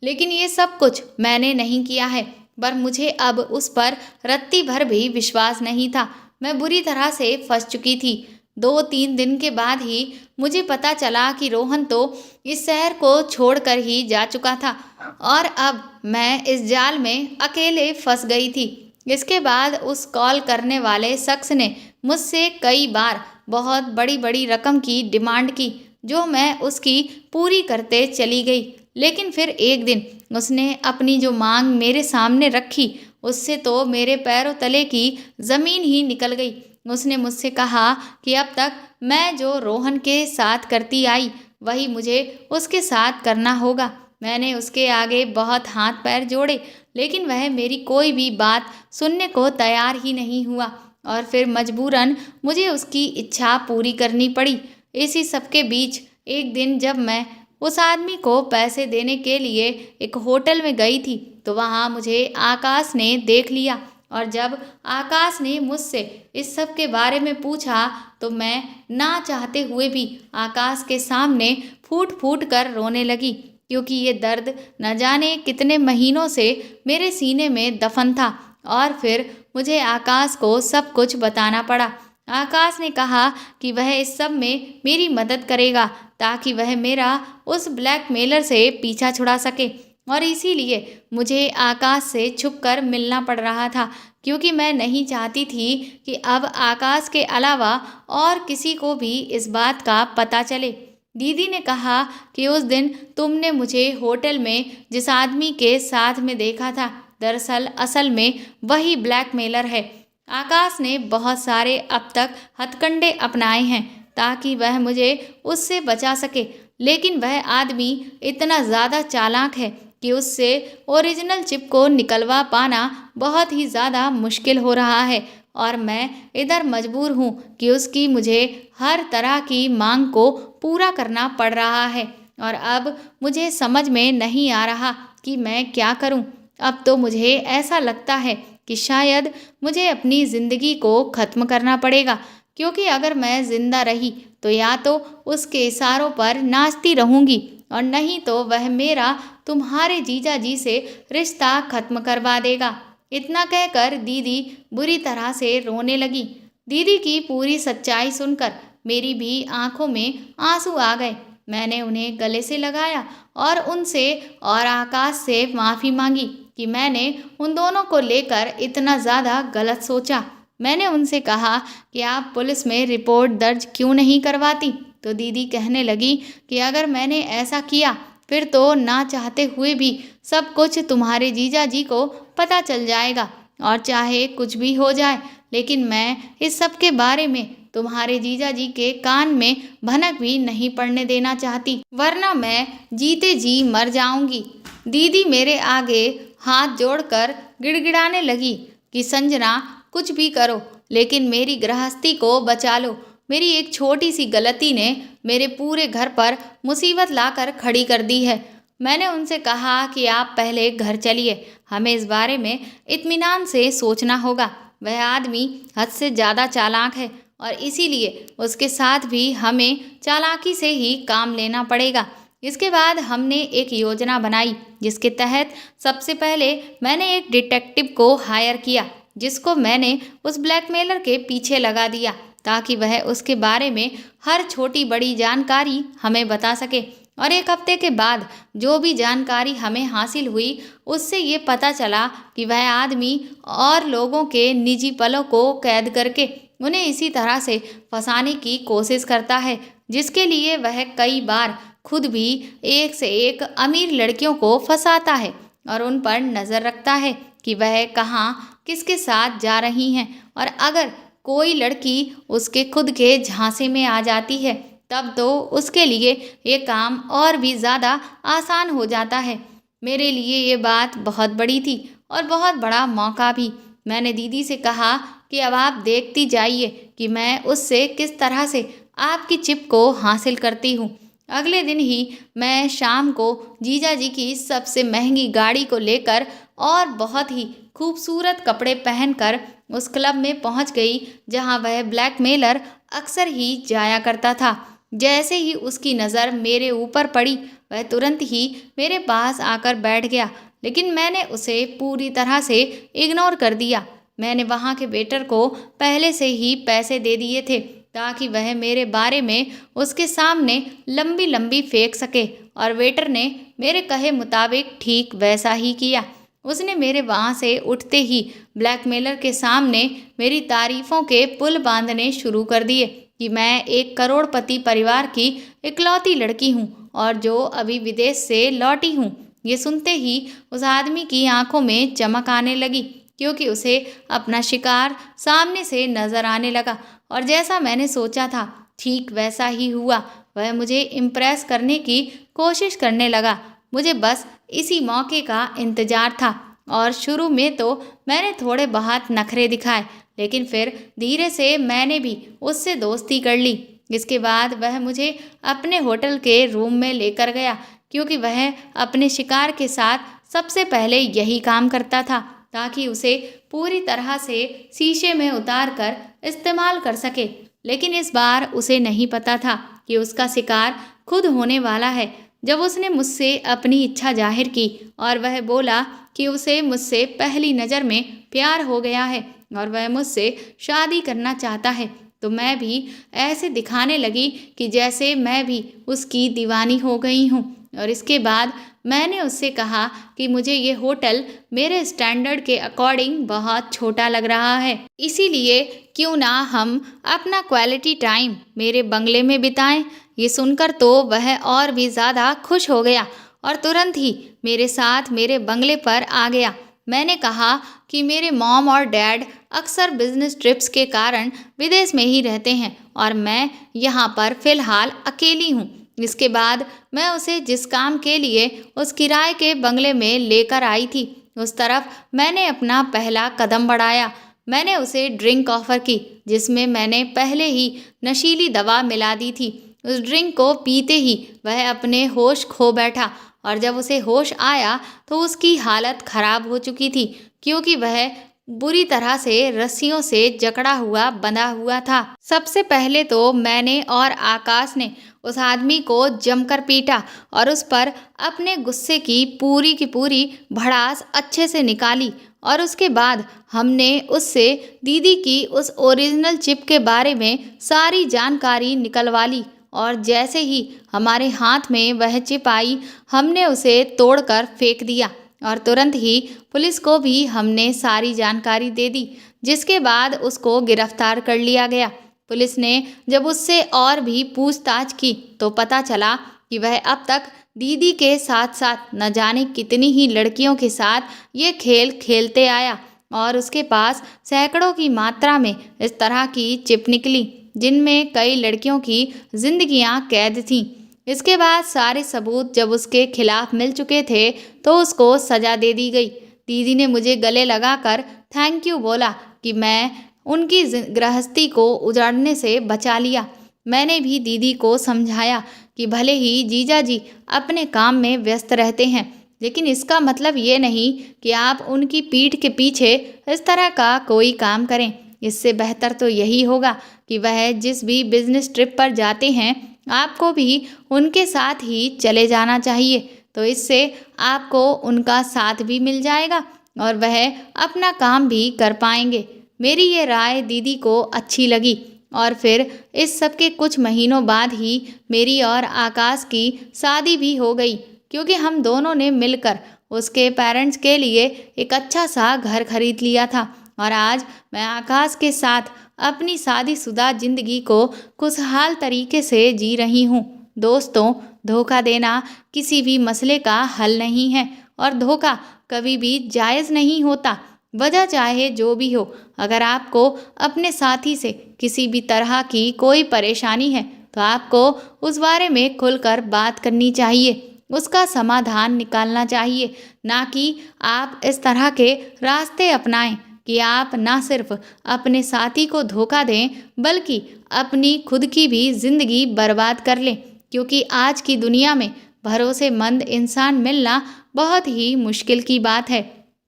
लेकिन ये सब कुछ मैंने नहीं किया है। पर मुझे अब उस पर रत्ती भर भी विश्वास नहीं था। मैं बुरी तरह से फंस चुकी थी। 2-3 दिन के बाद ही मुझे पता चला कि रोहन तो इस शहर को छोड़कर ही जा चुका था और अब मैं इस जाल में अकेले फंस गई थी। इसके बाद उस कॉल करने वाले शख्स ने मुझसे कई बार बहुत बड़ी बड़ी रकम की डिमांड की, जो मैं उसकी पूरी करते चली गई। लेकिन फिर एक दिन उसने अपनी जो मांग मेरे सामने रखी, उससे तो मेरे पैरों तले की ज़मीन ही निकल गई। उसने मुझसे कहा कि अब तक मैं जो रोहन के साथ करती आई वही मुझे उसके साथ करना होगा। मैंने उसके आगे बहुत हाथ पैर जोड़े, लेकिन वह मेरी कोई भी बात सुनने को तैयार ही नहीं हुआ और फिर मजबूरन मुझे उसकी इच्छा पूरी करनी पड़ी। इसी सब के बीच एक दिन जब मैं उस आदमी को पैसे देने के लिए एक होटल में गई थी तो वहाँ मुझे आकाश ने देख लिया और जब आकाश ने मुझसे इस सब के बारे में पूछा तो मैं ना चाहते हुए भी आकाश के सामने फूट फूट कर रोने लगी, क्योंकि ये दर्द न जाने कितने महीनों से मेरे सीने में दफन था। और फिर मुझे आकाश को सब कुछ बताना पड़ा। आकाश ने कहा कि वह इस सब में मेरी मदद करेगा ताकि वह मेरा उस ब्लैकमेलर से पीछा छुड़ा सके, और इसीलिए मुझे आकाश से छुपकर मिलना पड़ रहा था, क्योंकि मैं नहीं चाहती थी कि अब आकाश के अलावा और किसी को भी इस बात का पता चले। दीदी ने कहा कि उस दिन तुमने मुझे होटल में जिस आदमी के साथ में देखा था, दरअसल असल में वही ब्लैकमेलर है। आकाश ने बहुत सारे अब तक हथकंडे अपनाए हैं ताकि वह मुझे उससे बचा सके, लेकिन वह आदमी इतना ज़्यादा चालाक है कि उससे ओरिजिनल चिप को निकलवा पाना बहुत ही ज़्यादा मुश्किल हो रहा है और मैं इधर मजबूर हूँ कि उसकी मुझे हर तरह की मांग को पूरा करना पड़ रहा है और अब मुझे समझ में नहीं आ रहा कि मैं क्या करूँ। अब तो मुझे ऐसा लगता है कि शायद मुझे अपनी ज़िंदगी को ख़त्म करना पड़ेगा, क्योंकि अगर मैं ज़िंदा रही तो या तो उसके इशारों पर नाचती रहूँगी और नहीं तो वह मेरा तुम्हारे जीजा जी से रिश्ता ख़त्म करवा देगा। इतना कहकर दीदी बुरी तरह से रोने लगी। दीदी की पूरी सच्चाई सुनकर मेरी भी आंखों में आंसू आ गए। मैंने उन्हें गले से लगाया और उनसे और आकाश से माफ़ी मांगी कि मैंने उन दोनों को लेकर इतना ज़्यादा गलत सोचा। मैंने उनसे कहा कि आप पुलिस में रिपोर्ट दर्ज क्यों नहीं करवाती, तो दीदी कहने लगी कि अगर मैंने ऐसा किया फिर तो ना चाहते हुए भी सब कुछ तुम्हारे जीजा जी को पता चल जाएगा और चाहे कुछ भी हो जाए, लेकिन मैं इस सब के बारे में तुम्हारे जीजा जी के कान में भनक भी नहीं पड़ने देना चाहती, वरना मैं जीते जी मर जाऊंगी। दीदी मेरे आगे हाथ जोड़कर गिड़गिड़ाने लगी कि संजना कुछ भी करो लेकिन मेरी गृहस्थी को बचा लो। मेरी एक छोटी सी गलती ने मेरे पूरे घर पर मुसीबत लाकर खड़ी कर दी है। मैंने उनसे कहा कि आप पहले घर चलिए, हमें इस बारे में इत्मीनान से सोचना होगा। वह आदमी हद से ज़्यादा चालाक है और इसीलिए उसके साथ भी हमें चालाकी से ही काम लेना पड़ेगा। इसके बाद हमने एक योजना बनाई जिसके तहत सबसे पहले मैंने एक डिटेक्टिव को हायर किया, जिसको मैंने उस ब्लैकमेलर के पीछे लगा दिया ताकि वह उसके बारे में हर छोटी बड़ी जानकारी हमें बता सके। और एक हफ्ते के बाद जो भी जानकारी हमें हासिल हुई उससे ये पता चला कि वह आदमी और लोगों के निजी पलों को कैद करके उन्हें इसी तरह से फंसाने की कोशिश करता है, जिसके लिए वह कई बार खुद भी एक से एक अमीर लड़कियों को फंसाता है और उन पर नज़र रखता है कि वह कहाँ किसके साथ जा रही हैं। और अगर कोई लड़की उसके खुद के झांसे में आ जाती है तब तो उसके लिए ये काम और भी ज़्यादा आसान हो जाता है। मेरे लिए ये बात बहुत बड़ी थी और बहुत बड़ा मौका भी। मैंने दीदी से कहा कि अब आप देखती जाइए कि मैं उससे किस तरह से आपकी चिप को हासिल करती हूँ। अगले दिन ही मैं शाम को जीजा जी की सबसे महंगी गाड़ी को लेकर और बहुत ही खूबसूरत कपड़े पहनकर उस क्लब में पहुंच गई जहां वह ब्लैकमेलर अक्सर ही जाया करता था। जैसे ही उसकी नज़र मेरे ऊपर पड़ी वह तुरंत ही मेरे पास आकर बैठ गया, लेकिन मैंने उसे पूरी तरह से इग्नोर कर दिया। मैंने वहाँ के वेटर को पहले से ही पैसे दे दिए थे ताकि वह मेरे बारे में उसके सामने लंबी लंबी फेंक सके, और वेटर ने मेरे कहे मुताबिक ठीक वैसा ही किया। उसने मेरे वहाँ से उठते ही ब्लैकमेलर के सामने मेरी तारीफों के पुल बांधने शुरू कर दिए कि मैं एक करोड़पति परिवार की इकलौती लड़की हूँ और जो अभी विदेश से लौटी हूँ। ये सुनते ही उस आदमी की आंखों में चमक आने लगी क्योंकि उसे अपना शिकार सामने से नजर आने लगा, और जैसा मैंने सोचा था ठीक वैसा ही हुआ। वह मुझे इम्प्रेस करने की कोशिश करने लगा। मुझे बस इसी मौके का इंतजार था और शुरू में तो मैंने थोड़े बहुत नखरे दिखाए, लेकिन फिर धीरे से मैंने भी उससे दोस्ती कर ली। इसके बाद वह मुझे अपने होटल के रूम में लेकर गया क्योंकि वह अपने शिकार के साथ सबसे पहले यही काम करता था ताकि उसे पूरी तरह से शीशे में उतार कर इस्तेमाल कर सके। लेकिन इस बार उसे नहीं पता था कि उसका शिकार खुद होने वाला है। जब उसने मुझसे अपनी इच्छा जाहिर की और वह बोला कि उसे मुझसे पहली नज़र में प्यार हो गया है और वह मुझसे शादी करना चाहता है, तो मैं भी ऐसे दिखाने लगी कि जैसे मैं भी उसकी दीवानी हो गई हूँ। और इसके बाद मैंने उससे कहा कि मुझे ये होटल मेरे स्टैंडर्ड के अकॉर्डिंग बहुत छोटा लग रहा है, इसीलिए क्यों ना हम अपना क्वालिटी टाइम मेरे बंगले में बिताएं। ये सुनकर तो वह और भी ज़्यादा खुश हो गया और तुरंत ही मेरे साथ मेरे बंगले पर आ गया। मैंने कहा कि मेरे मॉम और डैड अक्सर बिजनेस ट्रिप्स के कारण विदेश में ही रहते हैं और मैं यहाँ पर फ़िलहाल अकेली हूँ। इसके बाद मैं उसे जिस काम के लिए उस किराए के बंगले में लेकर आई थी उस तरफ मैंने अपना पहला कदम बढ़ाया। मैंने उसे ड्रिंक ऑफ़र की जिसमें मैंने पहले ही नशीली दवा मिला दी थी। उस ड्रिंक को पीते ही वह अपने होश खो बैठा और जब उसे होश आया तो उसकी हालत खराब हो चुकी थी क्योंकि वह बुरी तरह से रस्सियों से जकड़ा हुआ बंधा हुआ था। सबसे पहले तो मैंने और आकाश ने उस आदमी को जमकर पीटा और उस पर अपने गुस्से की पूरी भड़ास अच्छे से निकाली, और उसके बाद हमने उससे दीदी की उस ओरिजिनल चिप के बारे में सारी जानकारी निकलवा ली, और जैसे ही हमारे हाथ में वह चिप आई हमने उसे तोड़कर फेंक दिया और तुरंत ही पुलिस को भी हमने सारी जानकारी दे दी, जिसके बाद उसको गिरफ्तार कर लिया गया। पुलिस ने जब उससे और भी पूछताछ की तो पता चला कि वह अब तक दीदी के साथ साथ न जाने कितनी ही लड़कियों के साथ ये खेल खेलते आया और उसके पास सैकड़ों की मात्रा में इस तरह की चिप निकली जिनमें कई लड़कियों की जिंदगियां कैद थीं। इसके बाद सारे सबूत जब उसके खिलाफ मिल चुके थे तो उसको सजा दे दी गई। दीदी ने मुझे गले लगाकर थैंक यू बोला कि मैं उनकी गृहस्थी को उजाड़ने से बचा लिया। मैंने भी दीदी को समझाया कि भले ही जीजा जी अपने काम में व्यस्त रहते हैं, लेकिन इसका मतलब ये नहीं कि आप उनकी पीठ के पीछे इस तरह का कोई काम करें। इससे बेहतर तो यही होगा कि वह जिस भी बिजनेस ट्रिप पर जाते हैं आपको भी उनके साथ ही चले जाना चाहिए, तो इससे आपको उनका साथ भी मिल जाएगा और वह अपना काम भी कर पाएंगे। मेरी ये राय दीदी को अच्छी लगी और फिर इस सब के कुछ महीनों बाद ही मेरी और आकाश की शादी भी हो गई क्योंकि हम दोनों ने मिलकर उसके पेरेंट्स के लिए एक अच्छा सा घर खरीद लिया था और आज मैं आकाश के साथ अपनी शादीशुदा जिंदगी को खुशहाल तरीके से जी रही हूँ। दोस्तों, धोखा देना किसी भी मसले का हल नहीं है और धोखा कभी भी जायज़ नहीं होता। वजह चाहे जो भी हो, अगर आपको अपने साथी से किसी भी तरह की कोई परेशानी है तो आपको उस बारे में खुलकर बात करनी चाहिए, उसका समाधान निकालना चाहिए, ना कि आप इस तरह के रास्ते अपनाएं कि आप ना सिर्फ अपने साथी को धोखा दें बल्कि अपनी खुद की भी ज़िंदगी बर्बाद कर लें, क्योंकि आज की दुनिया में भरोसेमंद इंसान मिलना बहुत ही मुश्किल की बात है।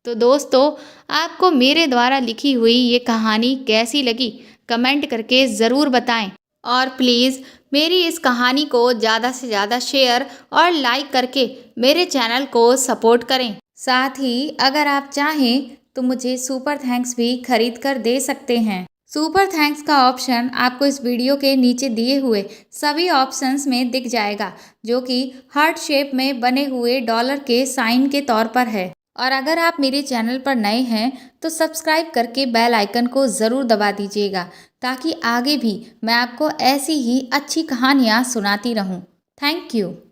तो दोस्तों, आपको मेरे द्वारा लिखी हुई ये कहानी कैसी लगी कमेंट करके ज़रूर बताएं और प्लीज़ मेरी इस कहानी को ज़्यादा से ज़्यादा शेयर और लाइक करके मेरे चैनल को सपोर्ट करें। साथ ही अगर आप चाहें तो मुझे सुपर थैंक्स भी खरीद कर दे सकते हैं। सुपर थैंक्स का ऑप्शन आपको इस वीडियो के नीचे दिए हुए सभी ऑप्शंस में दिख जाएगा, जो कि हार्ट शेप में बने हुए डॉलर के साइन के तौर पर है। और अगर आप मेरे चैनल पर नए हैं तो सब्सक्राइब करके बेल आइकन को ज़रूर दबा दीजिएगा, ताकि आगे भी मैं आपको ऐसी ही अच्छी कहानियाँ सुनाती रहूँ। Thank you.